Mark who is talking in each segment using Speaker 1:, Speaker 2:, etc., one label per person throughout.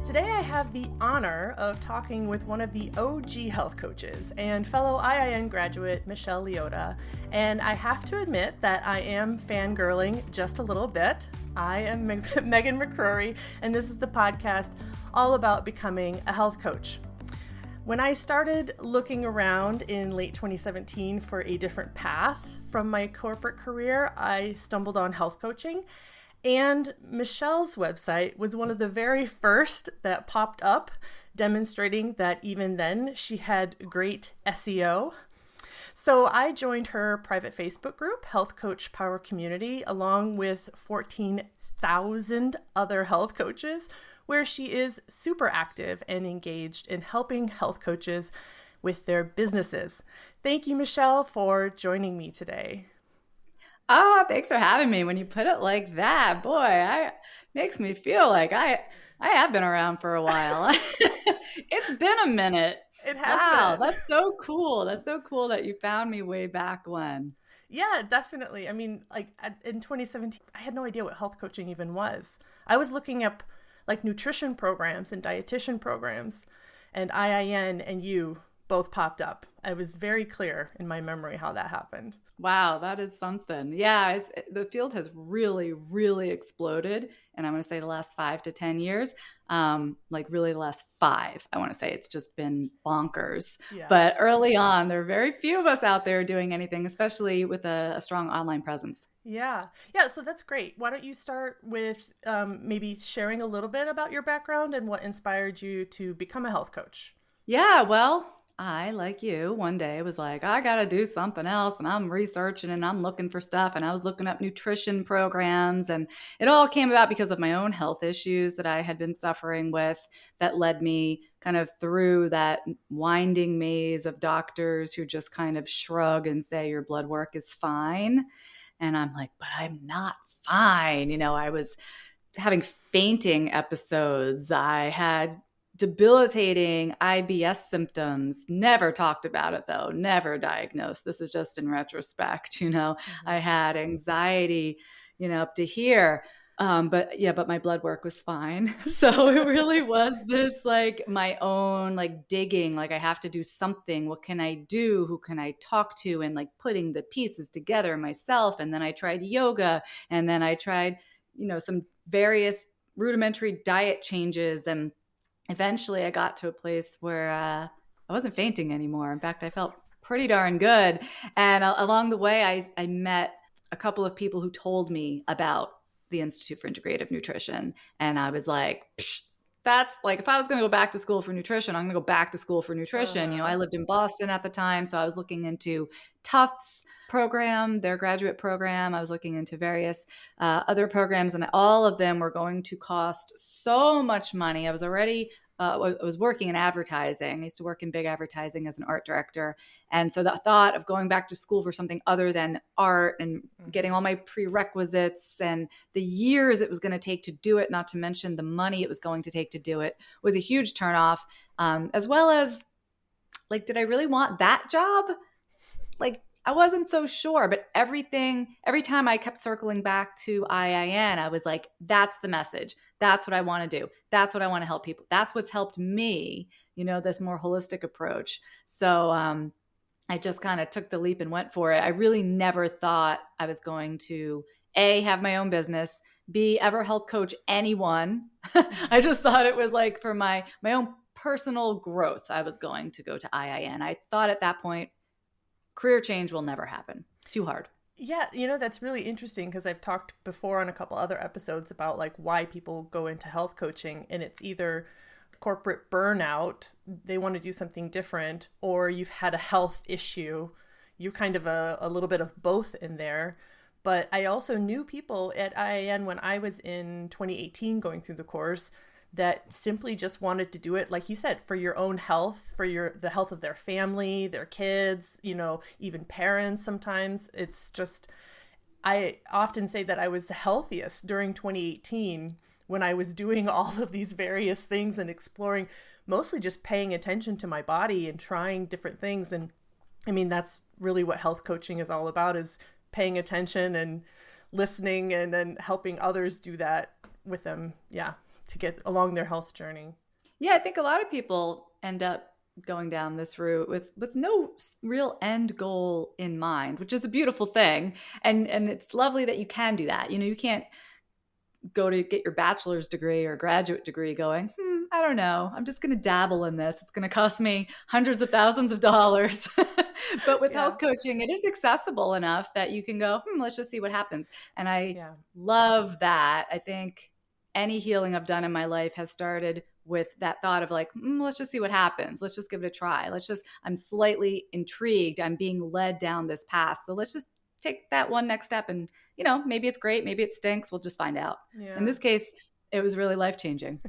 Speaker 1: Today I have the honor of talking with one of the OG health coaches and fellow IIN graduate, Michelle Leotta. And I have to admit that I am fangirling just a little bit. I am Megan McCrory, and this is the podcast all about becoming a health coach. When I started looking around in late 2017 for a different path from my corporate career, I stumbled on health coaching. And Michelle's website was one of the very first that popped up, demonstrating that even then she had great SEO. So I joined her private Facebook group, Health Coach Power Community, along with 14,000 other health coaches, where she is super active and engaged in helping health coaches with their businesses. Thank you, Michelle, for joining me today.
Speaker 2: Oh, thanks for having me. When you put it like that, boy, makes me feel like I have been around for a while. It's been a minute.
Speaker 1: It has been.
Speaker 2: That's so cool. That's so cool that you found me way back when.
Speaker 1: Yeah, definitely. I mean, like in 2017, I had no idea what health coaching even was. I was looking up like nutrition programs and dietitian programs, and IIN and you both popped up. I was very clear in my memory how that happened.
Speaker 2: Wow, that is something. Yeah, the field has really, really exploded. And I'm going to say the last 5 to 10 years, like really the last 5, I want to say it's just been bonkers.
Speaker 1: Yeah.
Speaker 2: But early on, there are very few of us out there doing anything, especially with a strong online presence.
Speaker 1: Yeah. So that's great. Why don't you start with maybe sharing a little bit about your background and what inspired you to become a health coach?
Speaker 2: Yeah, well, I, like you, one day was like, I got to do something else. And I'm researching and I'm looking for stuff. And I was looking up nutrition programs. And it all came about because of my own health issues that I had been suffering with that led me kind of through that winding maze of doctors who just kind of shrug and say your blood work is fine. And I'm like, but I'm not fine. You know, I was having fainting episodes. I had debilitating IBS symptoms, never talked about it though, never diagnosed. This is just in retrospect, you know. I had anxiety, you know, up to here. But my blood work was fine. So it really was this like my own like digging, like I have to do something. What can I do? Who can I talk to? And like putting the pieces together myself. And then I tried yoga, and then I tried, you know, some various rudimentary diet changes, and eventually I got to a place where I wasn't fainting anymore. In fact, I felt pretty darn good. And along the way, I met a couple of people who told me about the Institute for Integrative Nutrition. And I was like, that's like, if I was going to go back to school for nutrition, I'm going to go back to school for nutrition. You know, I lived in Boston at the time, so I was looking into Tufts program, their graduate program. I was looking into various other programs, and all of them were going to cost so much money. I was already I was working in advertising. I used to work in big advertising as an art director. And so the thought of going back to school for something other than art and getting all my prerequisites and the years it was going to take to do it, not to mention the money it was going to take to do it, was a huge turnoff. As well as, like, did I really want that job? Like, I wasn't so sure, but every time I kept circling back to IIN, I was like, that's the message. That's what I want to do. That's what I want to help people. That's what's helped me, you know, this more holistic approach. So I just kind of took the leap and went for it. I really never thought I was going to A, have my own business, B, ever health coach anyone. I just thought it was like for my own personal growth, I was going to go to IIN. I thought at that point, career change will never happen. Too hard.
Speaker 1: Yeah, you know, that's really interesting because I've talked before on a couple other episodes about like why people go into health coaching, and it's either corporate burnout, they want to do something different, or you've had a health issue. You kind of a little bit of both in there. But I also knew people at IIN when I was in 2018 going through the course that simply just wanted to do it, like you said, for your own health, for the health of their family, their kids, you know, even parents sometimes. It's just, I often say that I was the healthiest during 2018 when I was doing all of these various things and exploring, mostly just paying attention to my body and trying different things. And I mean, that's really what health coaching is all about, is paying attention and listening and then helping others do that with them. Yeah. to get along their health journey.
Speaker 2: Yeah, I think a lot of people end up going down this route with no real end goal in mind, which is a beautiful thing. And it's lovely that you can do that. You can't go to get your bachelor's degree or graduate degree going, I don't know, I'm just going to dabble in this. It's going to cost me hundreds of thousands of dollars. But with health coaching, it is accessible enough that you can go, let's just see what happens. And I love that. I think any healing I've done in my life has started with that thought of like, let's just see what happens. Let's just give it a try. I'm slightly intrigued. I'm being led down this path. So let's just take that one next step, and maybe it's great, maybe it stinks, we'll just find out. In this case, it was really life-changing.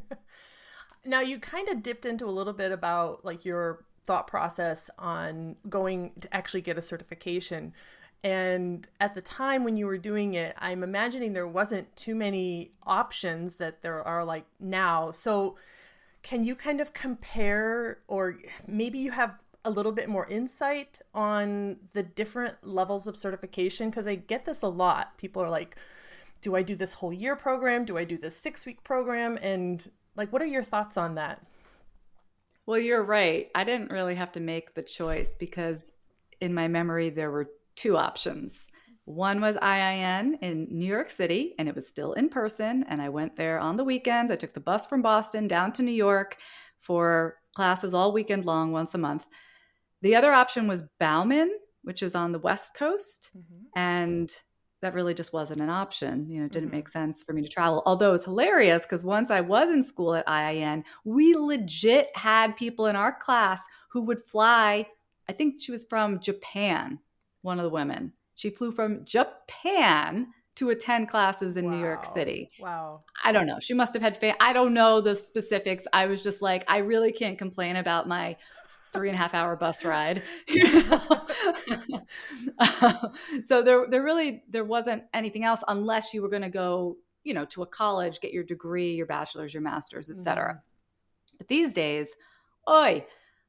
Speaker 1: Now, you kind of dipped into a little bit about like your thought process on going to actually get a certification, and at the time when you were doing it, I'm imagining there wasn't too many options that there are like now. So can you kind of compare, or maybe you have a little bit more insight on the different levels of certification? Because I get this a lot. People are like, do I do this whole year program? Do I do this 6-week program? And like, what are your thoughts on that?
Speaker 2: Well, you're right. I didn't really have to make the choice because in my memory, there were 2 options. One was IIN in New York City, and it was still in person. And I went there on the weekends. I took the bus from Boston down to New York for classes all weekend long, once a month. The other option was Bauman, which is on the West Coast. And that really just wasn't an option. It didn't make sense for me to travel. Although it's hilarious because once I was in school at IIN, we legit had people in our class who would fly. I think she was from Japan, one of the women. She flew from Japan to attend classes in New York City.
Speaker 1: Wow.
Speaker 2: I don't know. She must have had I don't know the specifics. I was just like, I really can't complain about my 3.5-hour bus ride. So there wasn't anything else unless you were going to go, to a college, get your degree, your bachelor's, your master's, etc. But these days,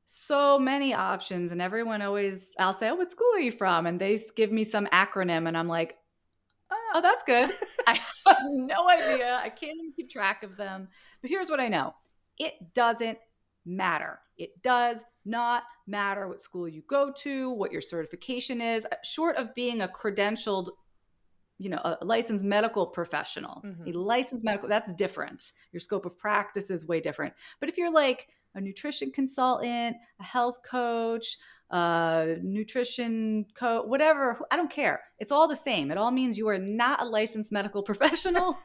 Speaker 2: so many options, and everyone always, I'll say, what school are you from? And they give me some acronym, and I'm like, oh, that's good. I have no idea. I can't even keep track of them. But here's what I know. It doesn't matter. It does not matter what school you go to, what your certification is, short of being a credentialed, a licensed medical professional. A licensed medical, that's different. Your scope of practice is way different. But if you're like a nutrition consultant, a health coach, nutrition coach, whatever, I don't care. It's all the same. It all means you are not a licensed medical professional,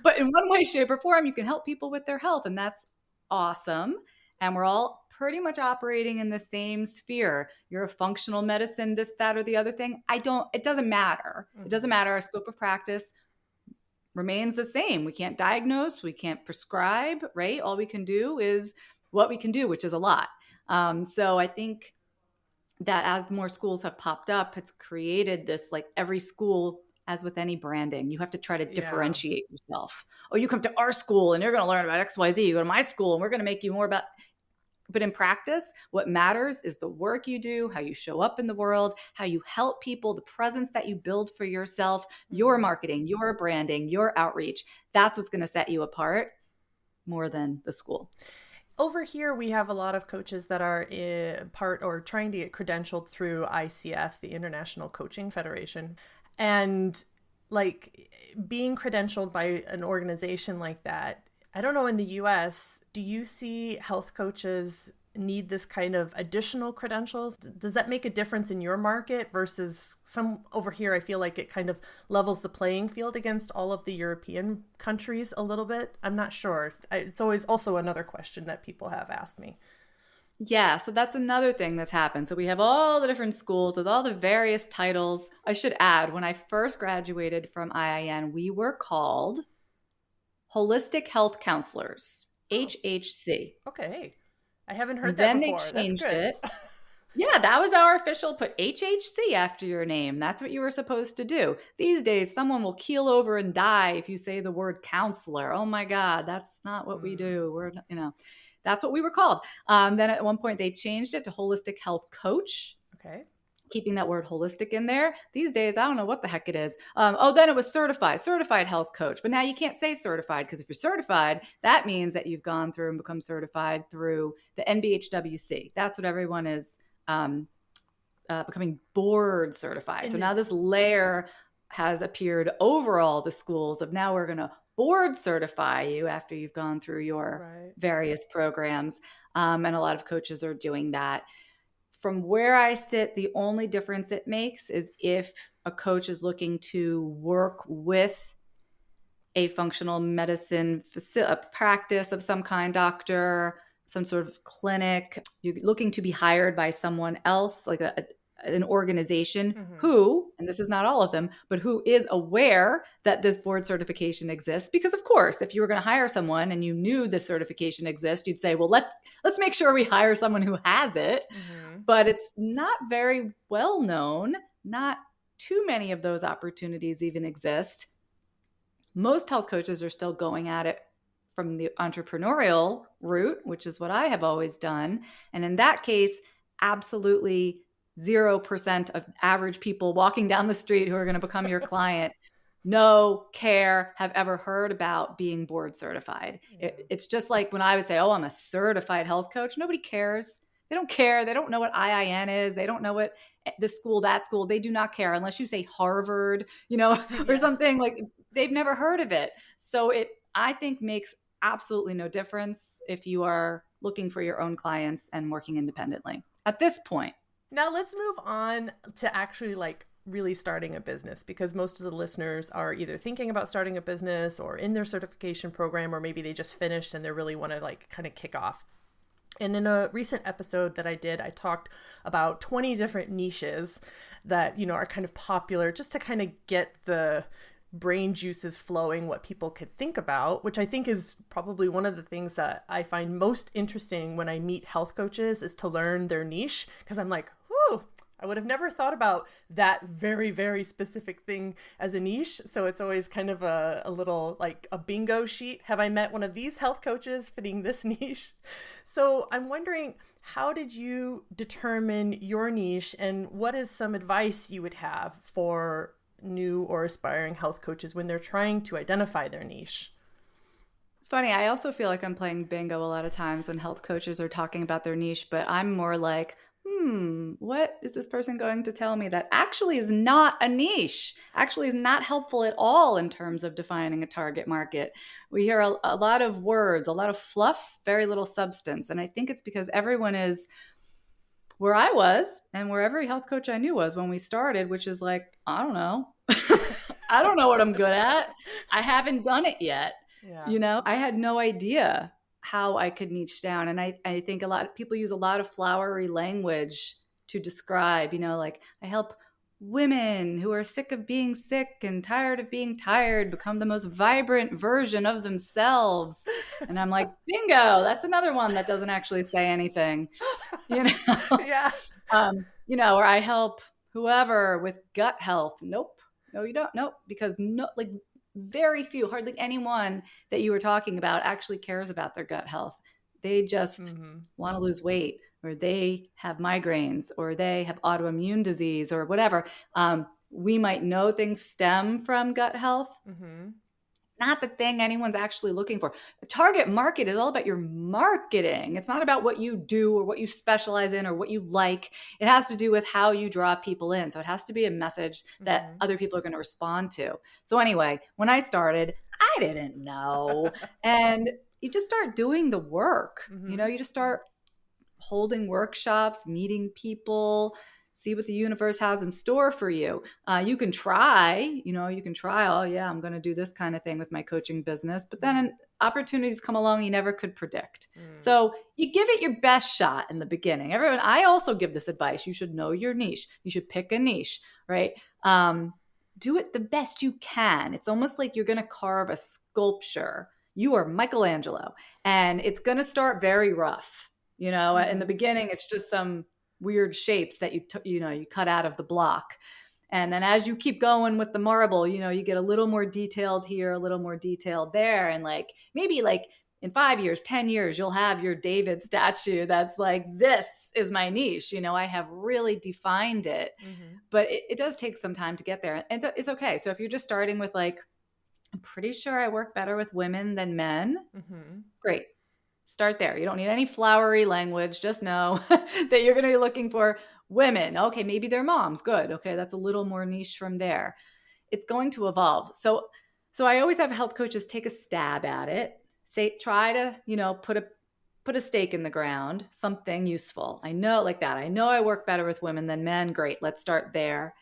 Speaker 2: but in one way, shape, or form, you can help people with their health. And that's awesome. And we're all pretty much operating in the same sphere. You're a functional medicine, this, that, or the other thing. It doesn't matter. It doesn't matter. Our scope of practice remains the same. We can't diagnose, we can't prescribe, right? All we can do is what we can do, which is a lot. So I think that as more schools have popped up, it's created this, like every school, as with any branding, you have to try to differentiate yourself. Oh, you come to our school and you're going to learn about X, Y, Z. You go to my school and we're going to make you more about. But in practice, what matters is the work you do, how you show up in the world, how you help people, the presence that you build for yourself, your marketing, your branding, your outreach. That's what's going to set you apart more than the school.
Speaker 1: Over here, we have a lot of coaches that are part or trying to get credentialed through ICF, the International Coaching Federation. And like being credentialed by an organization like that, I don't know, in the US, do you see health coaches need this kind of additional credentials? Does that make a difference in your market versus some over here? I feel like it kind of levels the playing field against all of the European countries a little bit. I'm not sure. It's always also another question that people have asked me.
Speaker 2: Yeah, so that's another thing that's happened. So we have all the different schools with all the various titles. I should add, when I first graduated from IIN, we were called Holistic Health Counselors, HHC.
Speaker 1: Okay. I haven't heard that before.
Speaker 2: Then they changed
Speaker 1: That's good.
Speaker 2: it. Yeah, that was our official, put HHC after your name. That's what you were supposed to do. These days, someone will keel over and die if you say the word counselor. Oh my God, that's not what we do. That's what we were called. Then at one point they changed it to Holistic Health Coach.
Speaker 1: Okay.
Speaker 2: keeping that word holistic in there. These days, I don't know what the heck it is. Then it was certified health coach. But now you can't say certified, because if you're certified, that means that you've gone through and become certified through the NBHWC. That's what everyone is becoming board certified. So now this layer has appeared over all the schools of, now we're going to board certify you after you've gone through your various programs. And a lot of coaches are doing that. From where I sit, the only difference it makes is if a coach is looking to work with a functional medicine a practice of some kind, doctor, some sort of clinic, you're looking to be hired by someone else, like an organization who, and this is not all of them, but who is aware that this board certification exists. Because of course, if you were going to hire someone and you knew this certification exists, you'd say, well, let's make sure we hire someone who has it. But it's not very well known. Not too many of those opportunities even exist. Most health coaches are still going at it from the entrepreneurial route, which is what I have always done. And in that case, absolutely 0% of average people walking down the street who are going to become your client have ever heard about being board certified. It's just like when I would say, oh, I'm a certified health coach. Nobody cares. They don't care. They don't know what IIN is. They don't know what this school, that school. They do not care unless you say Harvard, or something. Like, they've never heard of it. So it, I think, makes absolutely no difference if you are looking for your own clients and working independently at this point.
Speaker 1: Now let's move on to actually really starting a business, because most of the listeners are either thinking about starting a business or in their certification program, or maybe they just finished and they really want to kind of kick off. And in a recent episode that I did, I talked about 20 different niches that, are kind of popular, just to kind of get the brain juices flowing, what people could think about, which I think is probably one of the things that I find most interesting when I meet health coaches, is to learn their niche. Because I'm like, whoo, I would have never thought about that very, very specific thing as a niche. So it's always kind of a little like a bingo sheet. Have I met one of these health coaches fitting this niche? So I'm wondering, how did you determine your niche, and what is some advice you would have for new or aspiring health coaches when they're trying to identify their niche?
Speaker 2: It's funny. I also feel like I'm playing bingo a lot of times when health coaches are talking about their niche, but I'm more like, what is this person going to tell me that actually is not a niche, actually is not helpful at all in terms of defining a target market? We hear a lot of words, a lot of fluff, very little substance. And I think it's because everyone is where I was and where every health coach I knew was when we started, which is like, I don't know. I don't know what I'm good at. I haven't done it yet. Yeah. I had no idea how I could niche down. And I think a lot of people use a lot of flowery language to describe, like, I help women who are sick of being sick and tired of being tired become the most vibrant version of themselves. And I'm like, bingo, that's another one that doesn't actually say anything,
Speaker 1: Yeah.
Speaker 2: Or I help whoever with gut health. Nope. No, you don't. Nope. Because very few, hardly anyone that you were talking about actually cares about their gut health. They just want to lose weight, or they have migraines, or they have autoimmune disease, or whatever. We might know things stem from gut health. Not the thing anyone's actually looking for. The target market is all about your marketing. It's not about what you do or what you specialize in or what you like. It has to do with how you draw people in. So it has to be a message that other people are going to respond to. So anyway, when I started, I didn't know. And you just start doing the work. You just start holding workshops, meeting people, see what the universe has in store for you. You can try, oh yeah, I'm going to do this kind of thing with my coaching business. But then opportunities come along you never could predict. So you give it your best shot in the beginning. I also give this advice. You should know your niche. You should pick a niche, right? Do it the best you can. It's almost like you're going to carve a sculpture. You are Michelangelo, and it's going to start very rough. In the beginning, it's just some weird shapes that you cut out of the block. And then as you keep going with the marble, you get a little more detailed here, a little more detailed there. And maybe in 5 years, 10 years, you'll have your David statue that's like, this is my niche. I have really defined it, but it does take some time to get there. And it's okay. So if you're just starting with like, I'm pretty sure I work better with women than men. Great. Start there. You don't need any flowery language. Just know that you're going to be looking for women. Okay, maybe they're moms. Good. Okay, that's a little more niche from there. It's going to evolve. So I always have health coaches take a stab at it. Try to, put a stake in the ground, something useful. I know like that. I know I work better with women than men. Great. Let's start there.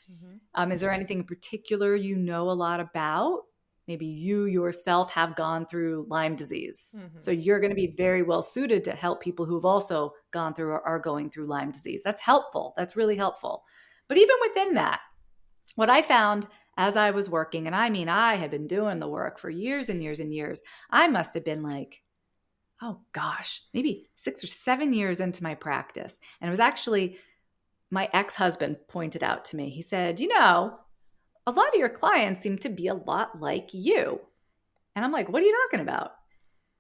Speaker 2: Is there anything in particular you know a lot about? Maybe you yourself have gone through Lyme disease. So you're going to be very well suited to help people who've also gone through or are going through Lyme disease. That's helpful. That's really helpful. But even within that, what I found as I was working, and I mean, I had been doing the work for years and years and years. I must have been like, oh gosh, maybe 6 or 7 years into my practice. And it was actually my ex-husband pointed out to me. He said, a lot of your clients seem to be a lot like you. And I'm like, what are you talking about?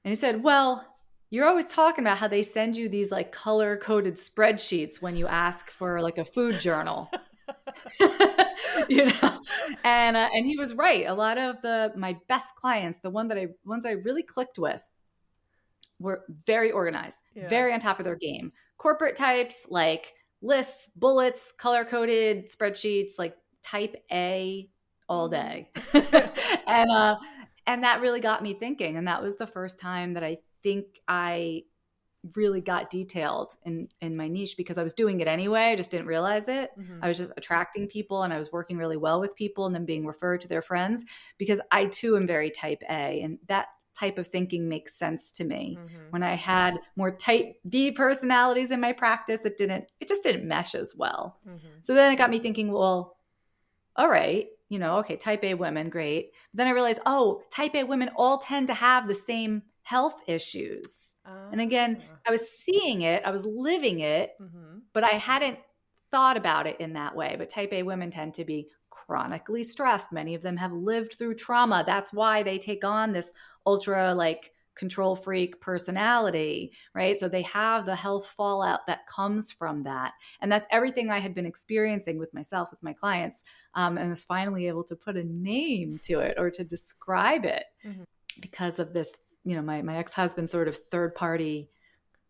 Speaker 2: And he said, well, you're always talking about how they send you these like color-coded spreadsheets when you ask for like a food journal. And he was right. A lot of my best clients, the ones I really clicked with, were very organized, very on top of their game. Corporate types, like lists, bullets, color-coded spreadsheets, like type A all day. And that really got me thinking. And that was the first time that I think I really got detailed in my niche, because I was doing it anyway. I just didn't realize it. I was just attracting people, and I was working really well with people and then being referred to their friends, because I too am very type A, and that type of thinking makes sense to me. When I had more type B personalities in my practice, it just didn't mesh as well. So then it got me thinking, well, all right, okay, type A women, great. But then I realized, type A women all tend to have the same health issues. And again, I was seeing it, I was living it, but I hadn't thought about it in that way. But type A women tend to be chronically stressed. Many of them have lived through trauma. That's why they take on this ultra like control freak personality, right? So they have the health fallout that comes from that. And that's everything I had been experiencing with myself, with my clients, and was finally able to put a name to it or to describe it because of this, my ex-husband's sort of third party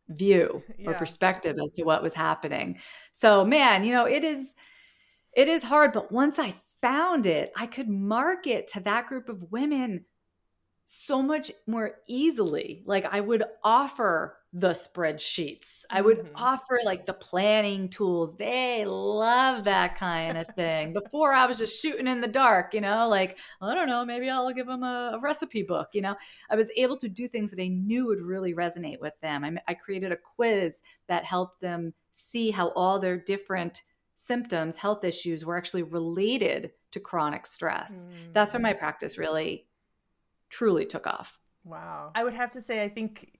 Speaker 2: view or perspective as to what was happening. So man, it is hard, but once I found it, I could market to that group of women so much more easily. Like I would offer the spreadsheets. I would offer like the planning tools. They love that kind of thing. Before I was just shooting in the dark, like, I don't know, maybe I'll give them a recipe book. I was able to do things that I knew would really resonate with them. I created a quiz that helped them see how all their different symptoms, health issues were actually related to chronic stress. That's when my practice really truly took off.
Speaker 1: Wow. I would have to say, I think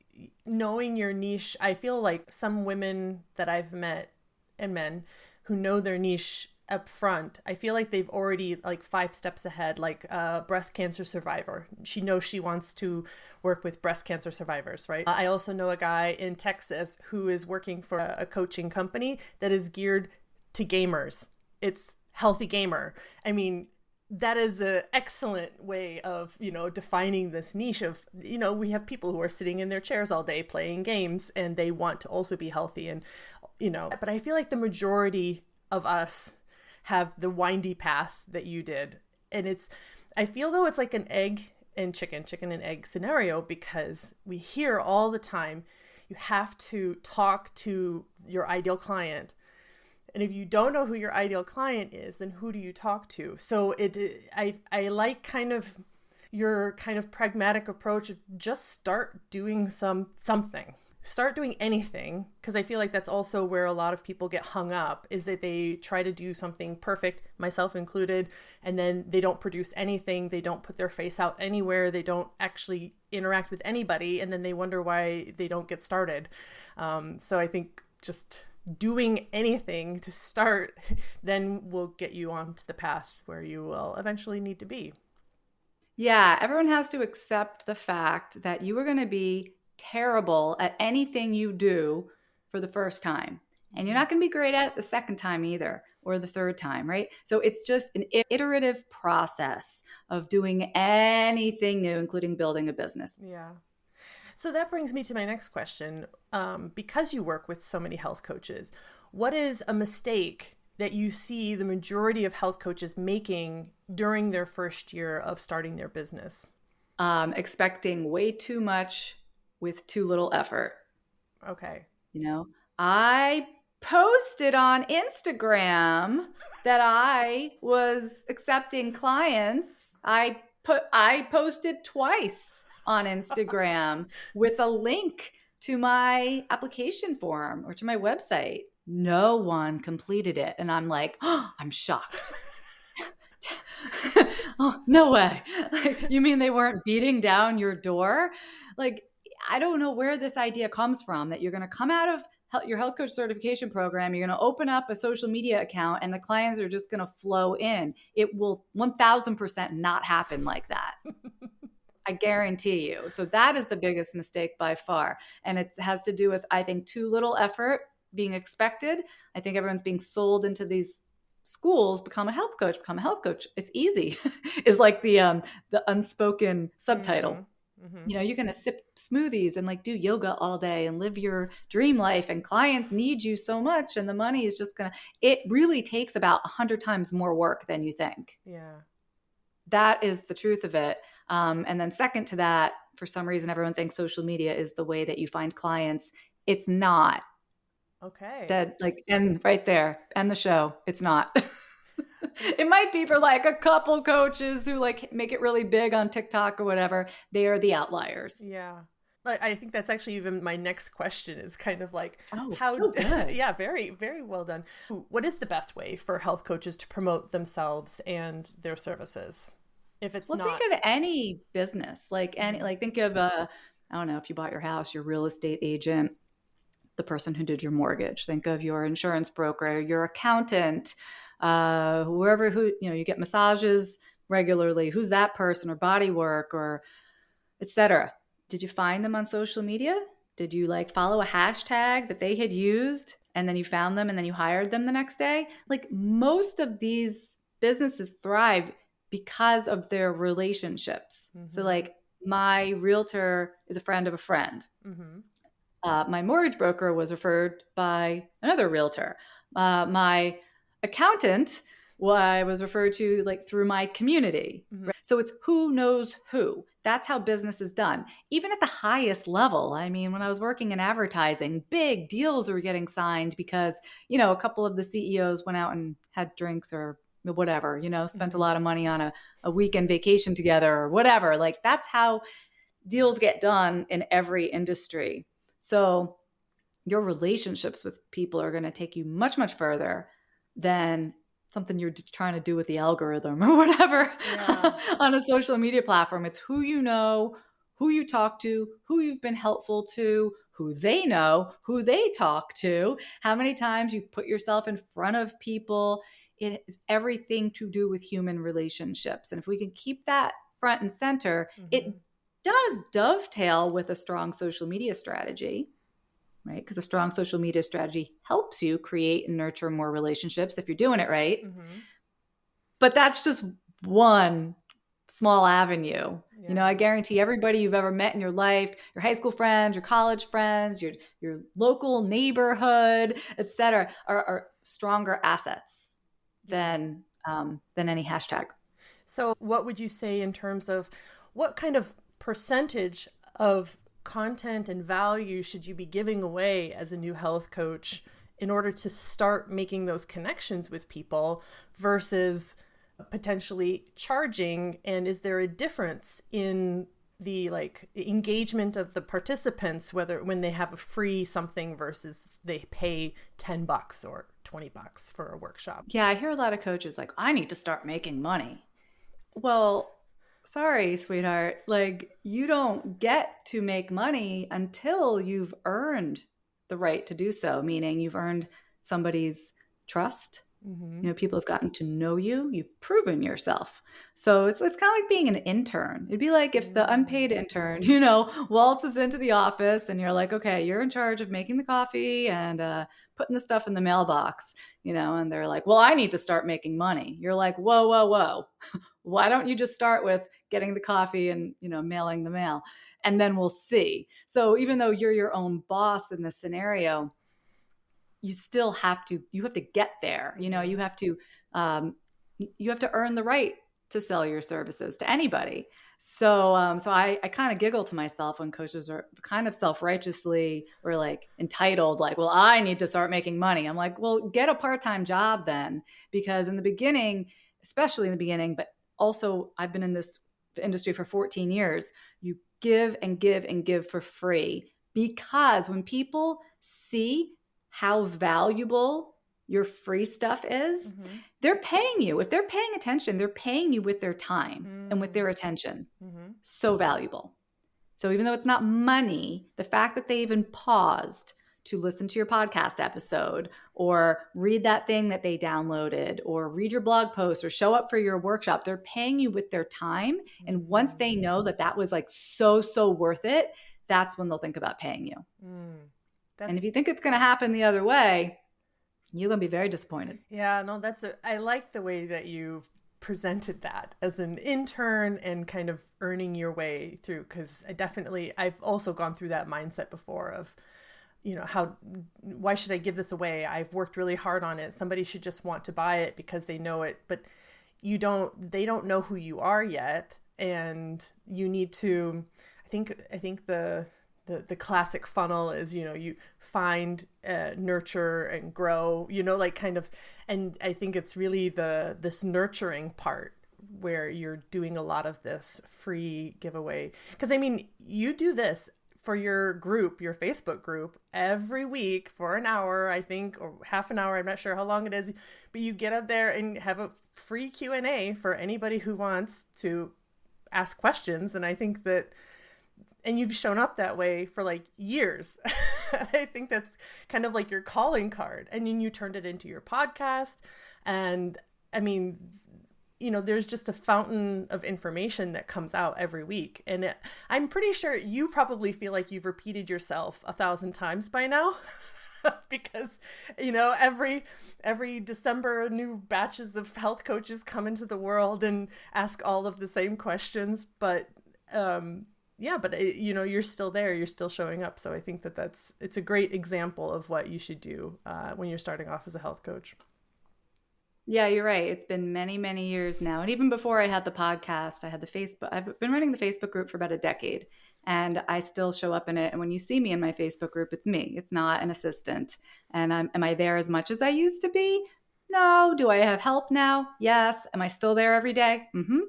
Speaker 1: knowing your niche, I feel like some women that I've met and men who know their niche up front, I feel like they've already like 5 steps ahead, like a breast cancer survivor. She knows she wants to work with breast cancer survivors, right? I also know a guy in Texas who is working for a coaching company that is geared to gamers. It's Healthy Gamer. I mean, that is an excellent way of, defining this niche of, we have people who are sitting in their chairs all day playing games and they want to also be healthy. And, but I feel like the majority of us have the windy path that you did. And I feel though it's like an egg and chicken and egg scenario, because we hear all the time, you have to talk to your ideal client. And if you don't know who your ideal client is, then who do you talk to? So I like kind of your kind of pragmatic approach of just start doing something. Start doing anything, because I feel like that's also where a lot of people get hung up, is that they try to do something perfect, myself included, and then they don't produce anything. They don't put their face out anywhere. They don't actually interact with anybody, and then they wonder why they don't get started. So I think just doing anything to start then will get you onto the path where you will eventually need to be.
Speaker 2: Yeah, everyone has to accept the fact that you are going to be terrible at anything you do for the first time. And you're not going to be great at it the second time either, or the third time, right? So it's just an iterative process of doing anything new, including building a business.
Speaker 1: Yeah. So that brings me to my next question. Because you work with so many health coaches, what is a mistake that you see the majority of health coaches making during their first year of starting their business?
Speaker 2: Expecting way too much with too little effort.
Speaker 1: Okay.
Speaker 2: I posted on Instagram that I was accepting clients. I posted twice on Instagram with a link to my application form or to my website. No one completed it. And I'm like, oh, I'm shocked. Oh, no way. You mean they weren't beating down your door? I don't know where this idea comes from, that you're going to come out of your health coach certification program, you're going to open up a social media account, and the clients are just going to flow in. It will 1000% not happen like that. I guarantee you. So that is the biggest mistake by far. And it has to do with, I think, too little effort being expected. I think everyone's being sold into these schools, become a health coach. It's easy. Is like the unspoken subtitle. Mm-hmm. You're going to sip smoothies and do yoga all day and live your dream life, and clients need you so much, and the money is just it really takes about 100 times more work than you think.
Speaker 1: Yeah. That
Speaker 2: is the truth of it. And then second to that, for some reason, everyone thinks social media is the way that you find clients. It's not.
Speaker 1: Okay.
Speaker 2: Dead, end right there. End the show. It's not. It might be for a couple coaches who make it really big on TikTok or whatever. They are the outliers.
Speaker 1: Yeah. I think that's actually even my next question, is kind of
Speaker 2: how so good.
Speaker 1: Yeah, very, very well done. What is the best way for health coaches to promote themselves and their services? If it's not,
Speaker 2: think of any business, think of I don't know, if you bought your house, your real estate agent, the person who did your mortgage. Think of your insurance broker, your accountant, whoever you get massages regularly. Who's that person, or body work, or etc. Did you find them on social media? Did you follow a hashtag that they had used, and then you found them and then you hired them the next day? Most of these businesses thrive because of their relationships. Mm-hmm. So my realtor is a friend of a friend. Mm-hmm. My mortgage broker was referred by another realtor. My accountant, I was referred to through my community. Mm-hmm. So it's who knows who. That's how business is done. Even at the highest level. I mean, when I was working in advertising, big deals were getting signed because, a couple of the CEOs went out and had drinks or whatever, spent a lot of money on a weekend vacation together or whatever. That's how deals get done in every industry. So your relationships with people are going to take you much, much further than something you're trying to do with the algorithm or whatever. Yeah. On a social media platform. It's who you know, who you talk to, who you've been helpful to, who they know, who they talk to, how many times you put yourself in front of people. It is everything to do with human relationships. And if we can keep that front and center, mm-hmm. It does dovetail with a strong social media strategy, right? Because a strong social media strategy helps you create and nurture more relationships if you're doing it right. Mm-hmm. But that's just one small avenue. Yeah. I guarantee everybody you've ever met in your life, your high school friends, your college friends, your local neighborhood, et cetera, are stronger assets than any hashtag.
Speaker 1: So what would you say in terms of what kind of percentage of content and value should you be giving away as a new health coach in order to start making those connections with people versus potentially charging? And is there a difference in the engagement of the participants, whether when they have a free something versus they pay $10 or $20 for a workshop?
Speaker 2: Yeah, I hear a lot of coaches I need to start making money. Well, sorry, sweetheart. You don't get to make money until you've earned the right to do so, meaning you've earned somebody's trust,
Speaker 1: Mm-hmm.
Speaker 2: You know, people have gotten to know you. You've proven yourself. So it's kind of like being an intern. It'd be like if the unpaid intern, you know, waltzes into the office and you're like, okay, you're in charge of making the coffee and putting the stuff in the mailbox, you know, and they're like, well, I need to start making money. You're like, whoa, whoa, whoa. Why don't you just start with getting the coffee and, you know, mailing the mail, and then we'll see. So even though you're your own boss in this scenario, you still have to get there. You know, um, you have to earn the right to sell your services to anybody. So I kind of giggle to myself when coaches are kind of self-righteously or like entitled, like, well, I need to start making money. I'm like, well, get a part-time job then, because in the beginning, especially in the beginning, but also I've been in this industry for 14 years, you give and give and give for free, because when people see how valuable your free stuff is,
Speaker 1: Mm-hmm.
Speaker 2: they're paying you. If they're paying attention, they're paying you with their time and with their attention.
Speaker 1: Mm-hmm.
Speaker 2: So valuable. So even though it's not money, the fact that they even paused to listen to your podcast episode or read that thing that they downloaded or read your blog post or show up for your workshop, they're paying you with their time. And once they know that that was like so worth it, that's when they'll think about paying you. And if you think it's going to happen the other way, you're going to be very disappointed.
Speaker 1: Yeah, no, I like the way that you presented that as an intern and kind of earning your way through, because I've also gone through that mindset before of, you know, why should I give this away? I've worked really hard on it. Somebody should just want to buy it because they know it, but they don't know who you are yet. And you need to, I think the classic funnel is, you know, you find, nurture and grow, you know, like kind of, and I think it's really this nurturing part where you're doing a lot of this free giveaway. Because I mean, you do this for your group, your Facebook group, every week for an hour, I think, or half an hour. I'm not sure how long it is, but you get up there and have a free Q&A for anybody who wants to ask questions. And I think that, and you've shown up that way for like years. I think that's kind of like your calling card. And then you turned it into your podcast. And I mean, you know, there's just a fountain of information that comes out every week. And I'm pretty sure you probably feel like you've repeated yourself 1,000 times by now. Because, you know, every December, new batches of health coaches come into the world and ask all of the same questions. But, yeah, but you know, you're still there, you're still showing up. So I think it's a great example of what you should do when you're starting off as a health coach.
Speaker 2: Yeah, you're right. It's been many, many years now. And even before I had the podcast, I've been running the Facebook group for about a decade, and I still show up in it. And when you see me in my Facebook group, it's me. It's not an assistant. And am I there as much as I used to be? No. Do I have help now? Yes. Am I still there every day? Mm-hmm.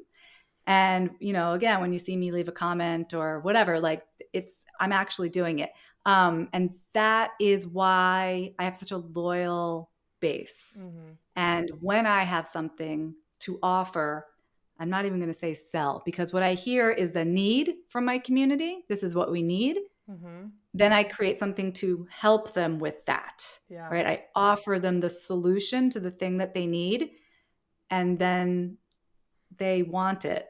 Speaker 2: And, you know, again, when you see me leave a comment or whatever, like I'm actually doing it. And that is why I have such a loyal base. Mm-hmm. And when I have something to offer, I'm not even going to say sell, because what I hear is the need from my community. This is what we need. Mm-hmm. Then I create something to help them with that. Yeah. Right. I offer them the solution to the thing that they need, and then they want it.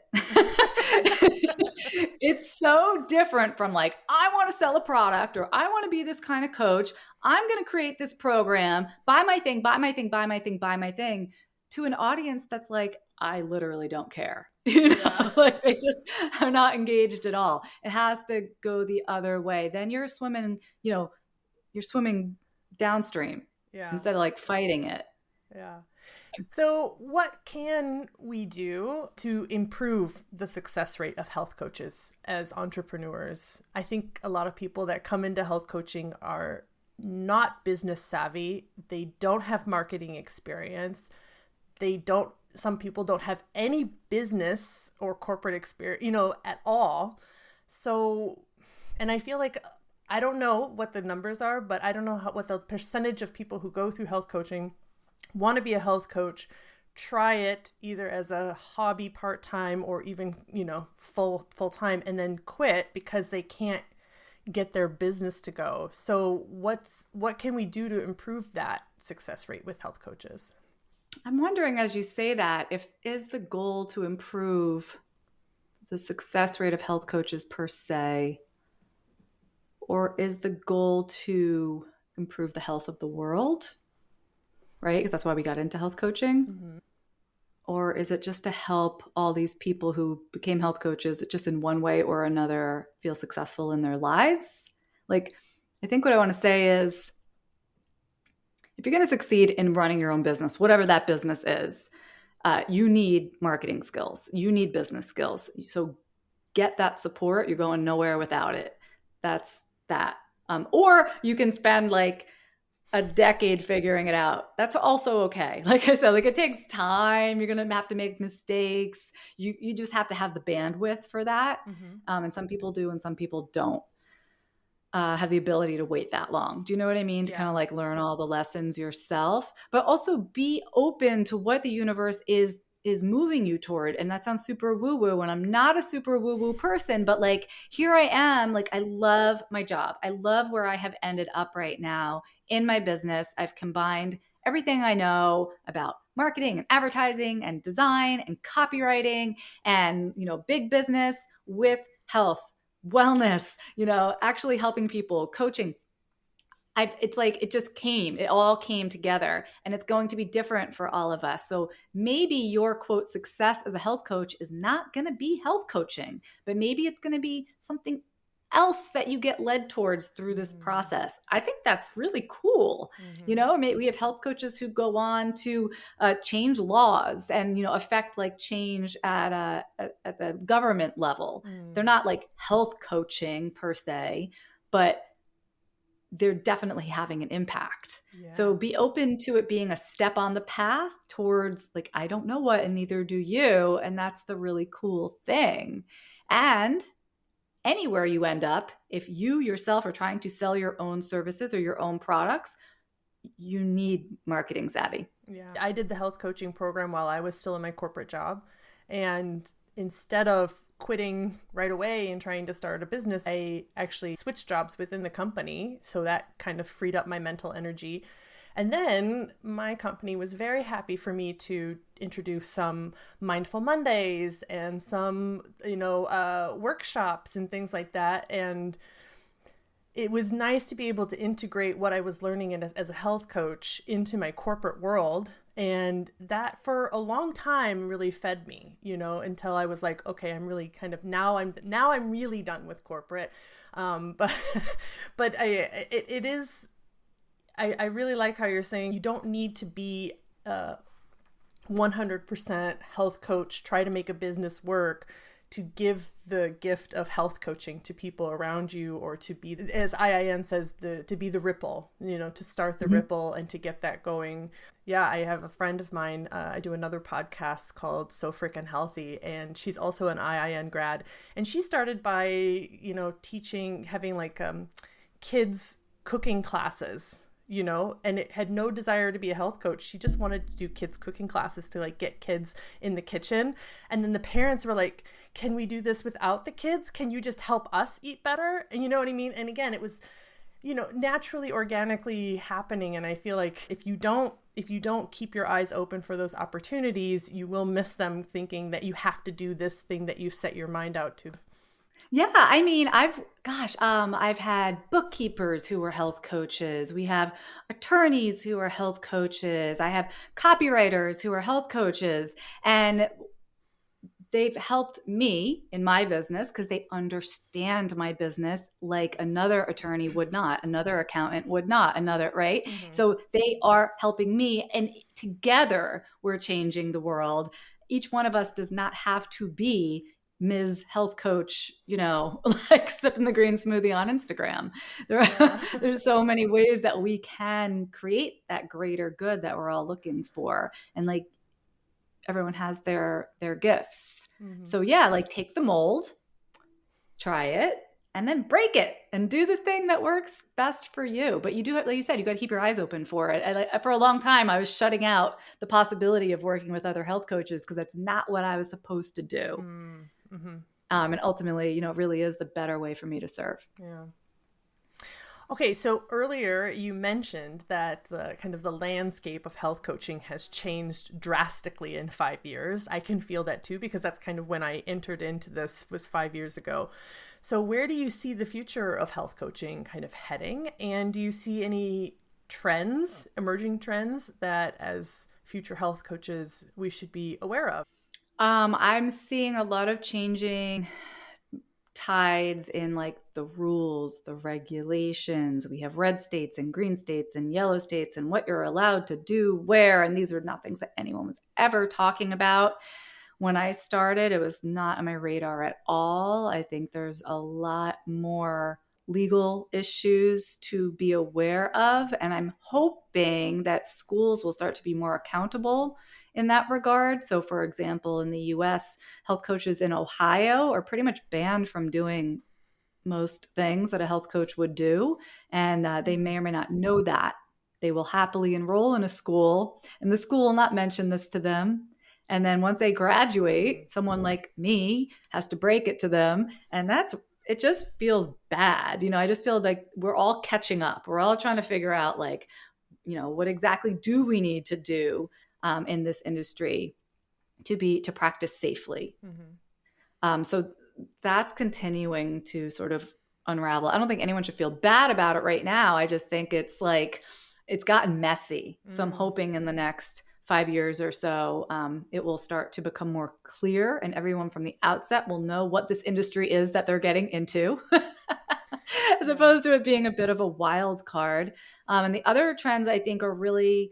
Speaker 2: It's so different from like, I want to sell a product, or I want to be this kind of coach. I'm going to create this program, buy my thing, buy my thing, buy my thing, buy my thing, to an audience that's like, I literally don't care. You know, yeah. Like they just are not engaged at all. It has to go the other way. Then you're swimming, you know, you're swimming downstream, yeah, instead of like fighting it.
Speaker 1: Yeah. So what can we do to improve the success rate of health coaches as entrepreneurs? I think a lot of people that come into health coaching are not business savvy. They don't have marketing experience. Some people don't have any business or corporate experience, you know, at all. So, and I feel like, I don't know what the numbers are, but I don't know what the percentage of people who go through health coaching want to be a health coach, try it either as a hobby part-time or even, you know, full-time, and then quit because they can't get their business to go. So what can we do to improve that success rate with health coaches?
Speaker 2: I'm wondering, as you say that, if is the goal to improve the success rate of health coaches per se, or is the goal to improve the health of the world, right? Because that's why we got into health coaching.
Speaker 1: Mm-hmm.
Speaker 2: Or is it just to help all these people who became health coaches just in one way or another feel successful in their lives? Like, I think what I want to say is, if you're going to succeed in running your own business, whatever that business is, you need marketing skills. You need business skills. So get that support. You're going nowhere without it. That's that. Or you can spend like a decade figuring it out. That's also okay. Like I said, like it takes time. You're going to have to make mistakes. You just have to have the bandwidth for that.
Speaker 1: Mm-hmm.
Speaker 2: And some people do and some people don't have the ability to wait that long. Do you know what I mean? To kind of like learn all the lessons yourself, but also be open to what the universe is moving you toward. And that sounds super woo-woo, and I'm not a super woo-woo person, but like here I am, like I love my job. I love where I have ended up right now in my business. I've combined everything I know about marketing and advertising and design and copywriting and, big business with health, wellness, actually helping people, coaching. It's like it all came together, and it's going to be different for all of us. So maybe your quote success as a health coach is not going to be health coaching, but maybe it's going to be something else that you get led towards through this process. I think that's really cool.
Speaker 1: Mm-hmm.
Speaker 2: We have health coaches who go on to change laws and, affect like change at the government level. They're not like health coaching per se, but they're definitely having an impact.
Speaker 1: Yeah.
Speaker 2: So be open to it being a step on the path towards like, I don't know what, and neither do you. And that's the really cool thing. And anywhere you end up, if you yourself are trying to sell your own services or your own products, you need marketing savvy.
Speaker 1: Yeah. I did the health coaching program while I was still in my corporate job. And instead of quitting right away and trying to start a business, I actually switched jobs within the company. So that kind of freed up my mental energy. And then my company was very happy for me to introduce some Mindful Mondays and some, workshops and things like that. And it was nice to be able to integrate what I was learning as a health coach into my corporate world. And that for a long time really fed me, until I was like, okay, I'm really kind of now I'm really done with corporate. But I really like how you're saying you don't need to be 100% health coach, try to make a business work, to give the gift of health coaching to people around you, or to be, as IIN says, to be the ripple, to start the ripple and to get that going. Yeah, I have a friend of mine, I do another podcast called So Frickin' Healthy, and she's also an IIN grad. And she started by, teaching, having like kids cooking classes, and it had no desire to be a health coach. She just wanted to do kids cooking classes to like get kids in the kitchen. And then the parents were like, can we do this without the kids? Can you just help us eat better? And you know what I mean? And again, it was, naturally, organically happening. And I feel like if you don't keep your eyes open for those opportunities, you will miss them, thinking that you have to do this thing that you've set your mind out to.
Speaker 2: Yeah, I mean, I've had bookkeepers who were health coaches. We have attorneys who are health coaches. I have copywriters who are health coaches, and they've helped me in my business because they understand my business like another attorney would not, another accountant would not, right?
Speaker 1: Mm-hmm.
Speaker 2: So they are helping me, and together we're changing the world. Each one of us does not have to be Ms. Health Coach, like sipping the green smoothie on Instagram. There's so many ways that we can create that greater good that we're all looking for. And like everyone has their gifts. Mm-hmm. So yeah, like take the mold, try it, and then break it and do the thing that works best for you. But you do have, like you said, you got to keep your eyes open for it. And for a long time, I was shutting out the possibility of working with other health coaches because that's not what I was supposed to do. Mm-hmm. And ultimately, it really is the better way for me to serve.
Speaker 1: Yeah. Okay, so earlier you mentioned that the kind of the landscape of health coaching has changed drastically in 5 years. I can feel that too because that's kind of when I entered into this was 5 years ago. So where do you see the future of health coaching kind of heading? And do you see any trends, emerging trends that as future health coaches we should be aware of?
Speaker 2: I'm seeing a lot of changing tides in like the rules, the regulations. We have red states and green states and yellow states and what you're allowed to do where. And these are not things that anyone was ever talking about. When I started, it was not on my radar at all. I think there's a lot more legal issues to be aware of. And I'm hoping that schools will start to be more accountable in that regard. So, for example, in the US, health coaches in Ohio are pretty much banned from doing most things that a health coach would do. And they may or may not know that. They will happily enroll in a school, and the school will not mention this to them. And then once they graduate, someone like me has to break it to them. And it just feels bad. I just feel like we're all catching up. We're all trying to figure out, like, what exactly do we need to do in this industry to practice safely. So that's continuing to sort of unravel. I don't think anyone should feel bad about it right now. I just think it's like it's gotten messy. So I'm hoping in the next 5 years or so, it will start to become more clear, and everyone from the outset will know what this industry is that they're getting into, as opposed to it being a bit of a wild card. And the other trends I think are really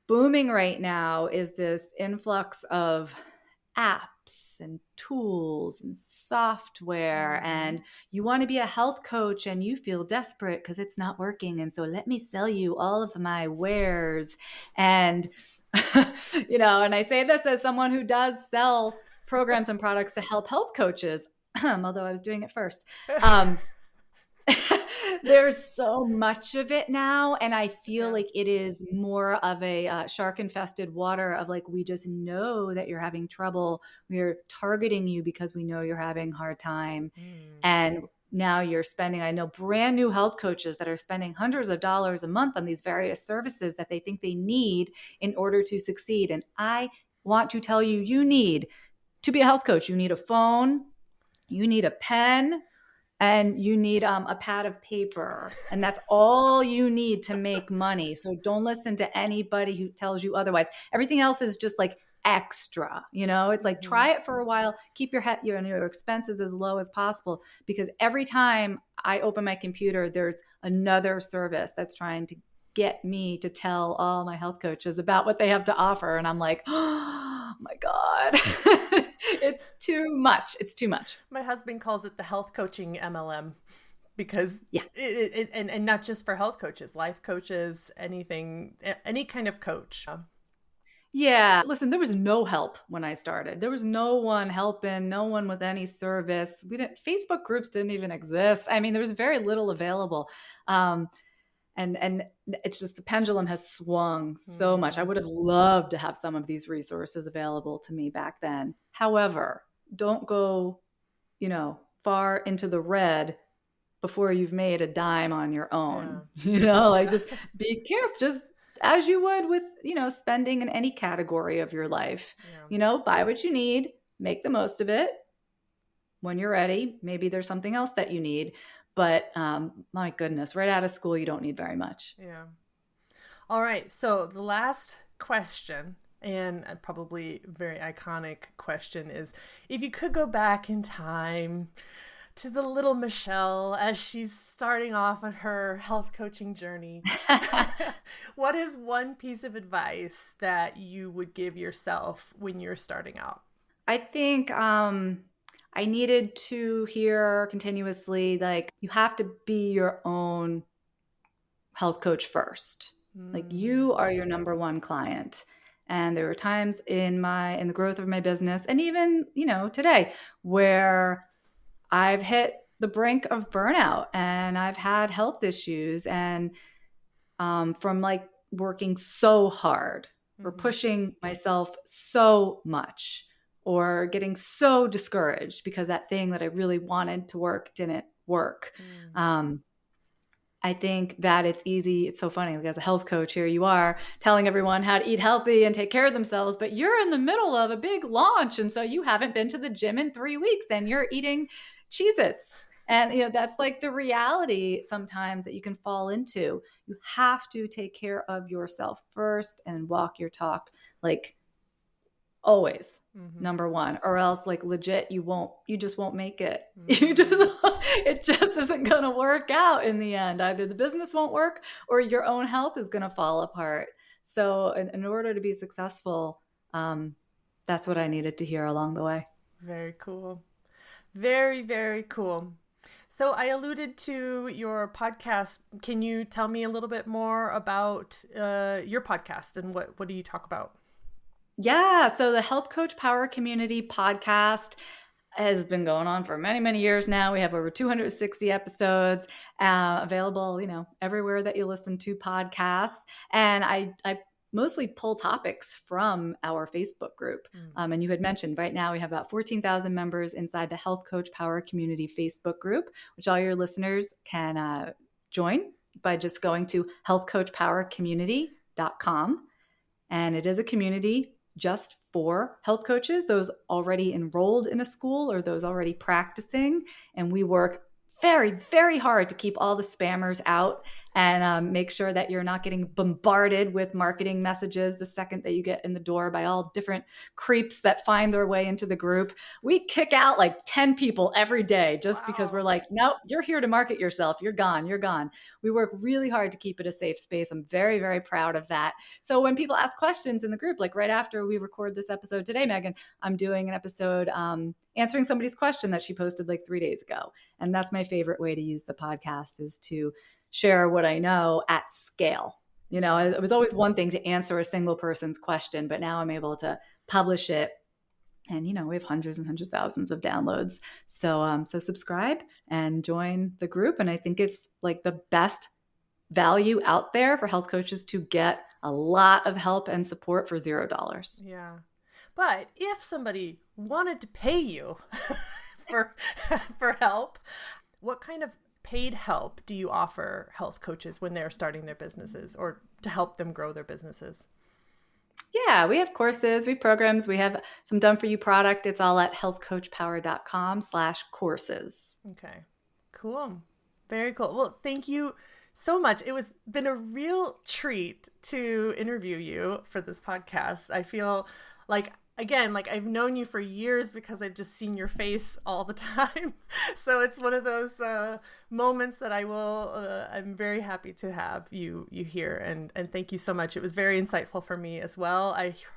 Speaker 2: booming right now is this influx of apps and tools and software. And you want to be a health coach and you feel desperate because it's not working. And so let me sell you all of my wares. And, and I say this as someone who does sell programs and products to help health coaches, although I was doing it first. There's so much of it now, and I feel like it is more of a shark-infested water of like, we just know that you're having trouble. We're targeting you because we know you're having a hard time. And now you're spending, I know brand new health coaches that are spending hundreds of dollars a month on these various services that they think they need in order to succeed. And I want to tell you, you need to be a health coach. You need a phone, you need a pen, and you need a pad of paper. And that's all you need to make money. So don't listen to anybody who tells you otherwise. Everything else is just like extra. It's like, try it for a while, keep your expenses as low as possible, because every time I open my computer, there's another service that's trying to get me to tell all my health coaches about what they have to offer. And I'm like, oh my God, it's too much. It's too much.
Speaker 1: My husband calls it the health coaching MLM because and not just for health coaches, life coaches, anything, any kind of coach.
Speaker 2: Yeah. Listen, there was no help when I started. There was no one helping, no one with any service. Facebook groups didn't even exist. I mean, there was very little available. And it's just the pendulum has swung so much. I would have loved to have some of these resources available to me back then. However, don't go, far into the red before you've made a dime on your own. Just be careful, just as you would with, spending in any category of your life. Buy what you need, make the most of it. When you're ready, maybe there's something else that you need. But my goodness, right out of school, you don't need very much.
Speaker 1: Yeah. All right. So the last question, and probably very iconic question, is if you could go back in time to the little Michelle as she's starting off on her health coaching journey, what is one piece of advice that you would give yourself when you're starting out?
Speaker 2: I think I needed to hear continuously, like, you have to be your own health coach first. Like, you are your number one client. And there were times in the growth of my business, and even, today, where I've hit the brink of burnout and I've had health issues, and from like working so hard or pushing myself so much, or getting so discouraged because that thing that I really wanted to work didn't work. I think that it's easy. It's so funny. Like as a health coach, here you are telling everyone how to eat healthy and take care of themselves, but you're in the middle of a big launch. And so you haven't been to the gym in 3 weeks and you're eating Cheez-Its. And that's like the reality sometimes that you can fall into. You have to take care of yourself first and walk your talk, like always. Number one, or else like legit, you just won't make it. It just isn't going to work out in the end. Either the business won't work or your own health is going to fall apart. So in order to be successful, that's what I needed to hear along the way.
Speaker 1: Very cool. Very, very cool. So I alluded to your podcast. Can you tell me a little bit more about your podcast and what do you talk about?
Speaker 2: Yeah. So the Health Coach Power Community podcast has been going on for many, many years now. We have over 260 episodes available, everywhere that you listen to podcasts. And I mostly pull topics from our Facebook group. And you had mentioned right now we have about 14,000 members inside the Health Coach Power Community Facebook group, which all your listeners can join by just going to healthcoachpowercommunity.com. And it is a community just for health coaches, those already enrolled in a school or those already practicing. And we work very, very hard to keep all the spammers out and make sure that you're not getting bombarded with marketing messages the second that you get in the door by all different creeps that find their way into the group. We kick out like 10 people every day just because we're like, nope, you're here to market yourself. You're gone. You're gone. We work really hard to keep it a safe space. I'm very, very proud of that. So when people ask questions in the group, like right after we record this episode today, Megan, I'm doing an episode answering somebody's question that she posted like 3 days ago. And that's my favorite way to use the podcast, is to share what I know at scale. It was always one thing to answer a single person's question, but now I'm able to publish it. And, we have hundreds and hundreds of thousands of downloads. So subscribe and join the group. And I think it's like the best value out there for health coaches to get a lot of help and support for $0.
Speaker 1: Yeah. But if somebody wanted to pay you for help, what kind of paid help do you offer health coaches when they're starting their businesses or to help them grow their businesses?
Speaker 2: Yeah, we have courses, we have programs, we have some done for you product. It's all at healthcoachpower.com/courses.
Speaker 1: Okay, cool. Very cool. Well, thank you so much. Been a real treat to interview you for this podcast. I feel like, again, like I've known you for years because I've just seen your face all the time. So it's one of those moments that I'm very happy to have you here. And thank you so much. It was very insightful for me as well.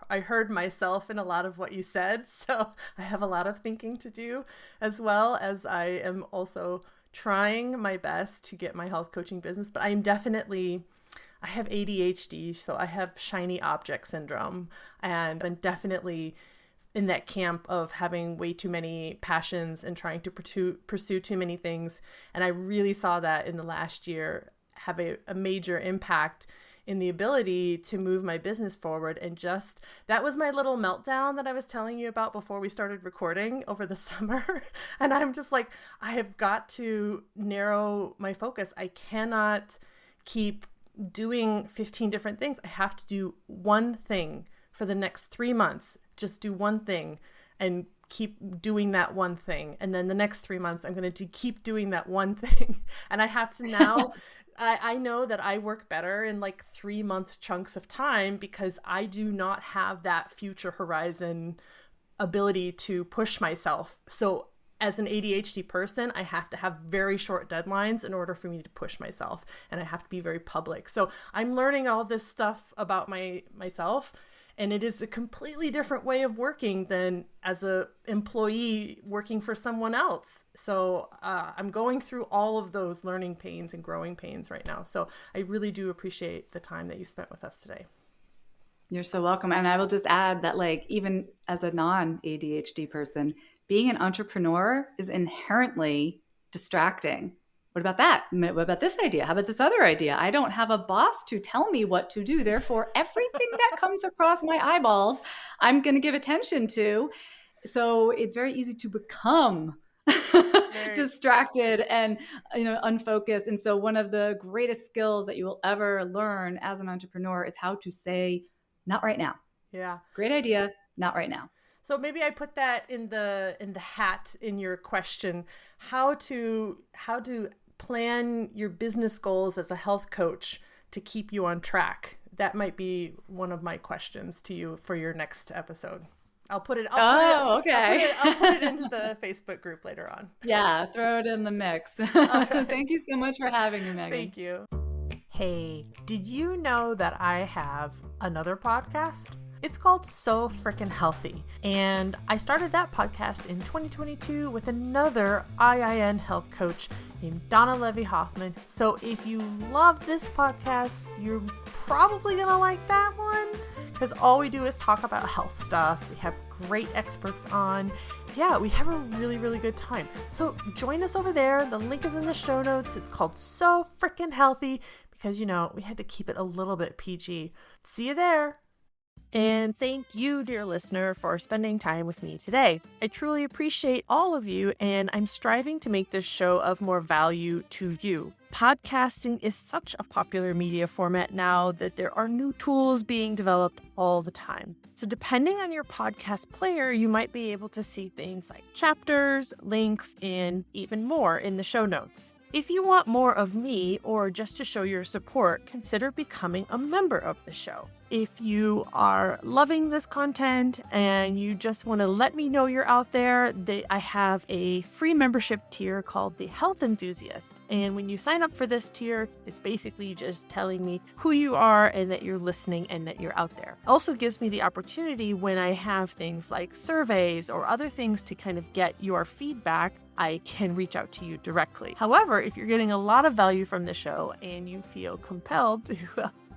Speaker 1: I heard myself in a lot of what you said. So I have a lot of thinking to do, as well as I am also trying my best to get my health coaching business. But I have ADHD, so I have shiny object syndrome, and I'm definitely in that camp of having way too many passions and trying to pursue too many things. And I really saw that in the last year have a major impact in the ability to move my business forward. And that was my little meltdown that I was telling you about before we started recording over the summer. And I'm just like, I have got to narrow my focus. I cannot keep doing 15 different things. I have to do one thing for the next 3 months. Just do one thing and keep doing that one thing. And then the next 3 months, I'm going to keep doing that one thing. And I have to now, I know that I work better in like 3-month chunks of time because I do not have that future horizon ability to push myself. So as an ADHD person, I have to have very short deadlines in order for me to push myself, and I have to be very public. So I'm learning all this stuff about myself, and it is a completely different way of working than as a employee working for someone else. So I'm going through all of those learning pains and growing pains right now. So I really do appreciate the time that you spent with us today.
Speaker 2: You're so welcome. And I will just add that, like, even as a non-ADHD person, being an entrepreneur is inherently distracting. What about that? What about this idea? How about this other idea? I don't have a boss to tell me what to do. Therefore, everything that comes across my eyeballs, I'm going to give attention to. So it's very easy to become distracted and unfocused. And so one of the greatest skills that you will ever learn as an entrepreneur is how to say, not right now.
Speaker 1: Yeah.
Speaker 2: Great idea, not right now.
Speaker 1: So maybe I put that in the hat in your question, how to plan your business goals as a health coach to keep you on track. That might be one of my questions to you for your next episode. I'll put it I'll put it into the Facebook group later on.
Speaker 2: Yeah, throw it in the mix. Right. Thank you so much for having me, Megan.
Speaker 1: Thank you. Hey, did you know that I have another podcast? It's called So Frickin' Healthy, and I started that podcast in 2022 with another IIN health coach named Donna Levy-Hoffman. So if you love this podcast, you're probably gonna like that one, because all we do is talk about health stuff. We have great experts on. Yeah, we have a really, really good time. So join us over there. The link is in the show notes. It's called So Frickin' Healthy because, we had to keep it a little bit PG. See you there. And thank you, dear listener, for spending time with me today. I truly appreciate all of you, and I'm striving to make this show of more value to you. Podcasting is such a popular media format now that there are new tools being developed all the time. So depending on your podcast player, you might be able to see things like chapters, links, and even more in the show notes. If you want more of me or just to show your support, consider becoming a member of the show. If you are loving this content and you just want to let me know you're out there, I have a free membership tier called the Health Enthusiast. And when you sign up for this tier, it's basically just telling me who you are and that you're listening and that you're out there. It also gives me the opportunity when I have things like surveys or other things to kind of get your feedback, I can reach out to you directly. However, if you're getting a lot of value from the show and you feel compelled to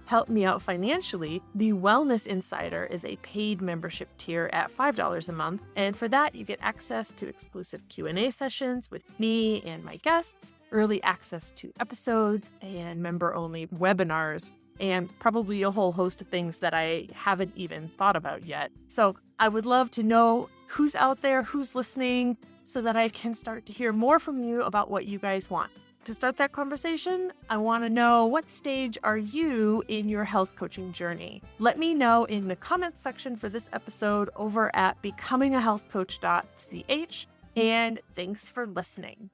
Speaker 1: help me out financially, the Wellness Insider is a paid membership tier at $5 a month. And for that, you get access to exclusive Q&A sessions with me and my guests, early access to episodes, and member-only webinars, and probably a whole host of things that I haven't even thought about yet. So I would love to know who's out there, who's listening, so that I can start to hear more from you about what you guys want. To start that conversation, I want to know, what stage are you in your health coaching journey? Let me know in the comments section for this episode over at becomingahealthcoach.ch, and thanks for listening.